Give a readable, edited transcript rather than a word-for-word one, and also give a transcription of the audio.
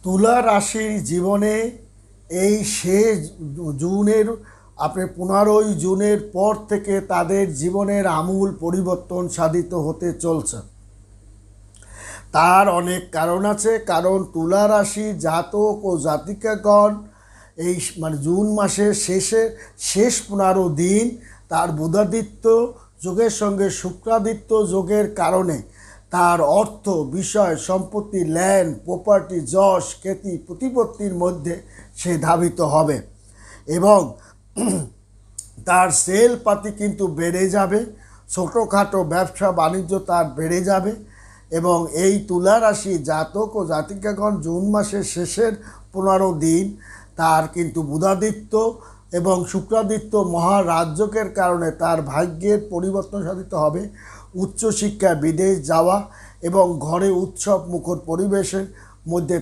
তুলা রাশির জীবনে এই শেষ জুনের 15ই জুনের পর থেকে তাদের জীবনের আমূল পরিবর্তন সাধিত হতে চলছে। তার অনেক কারণ আছে, কারণ তুলা রাশি জাতক ও জাতিকাগণ এই জুন মাসের শেষ 15 দিন তার বুধাদিত্য যোগের সঙ্গে শুক্রাদিত্য যোগের কারণে তার অর্থ, বিষয়, সম্পত্তি, ল্যান্ড, প্রপার্টি, যশ, খ্যাতি, প্রতিপত্তির মধ্যে সে ধাবিত হবে এবং তার সেল পাতি কিন্তু বেড়ে যাবে। ছোটোখাটো ব্যবসা বাণিজ্য তার বেড়ে যাবে এবং এই তুলা রাশি জাতক ও জাতিকাগণ জুন মাসের শেষের 15 দিন তার কিন্তু বুধাদিত্য এবং শুক্রাদিত্য মহারাজযোগের কারণে তার ভাগ্যের পরিবর্তন সাধিত হবে। উচ্চশিক্ষা, বিদেশ যাওয়া এবং ঘরে উৎসব মুখর পরিবেশের মধ্যে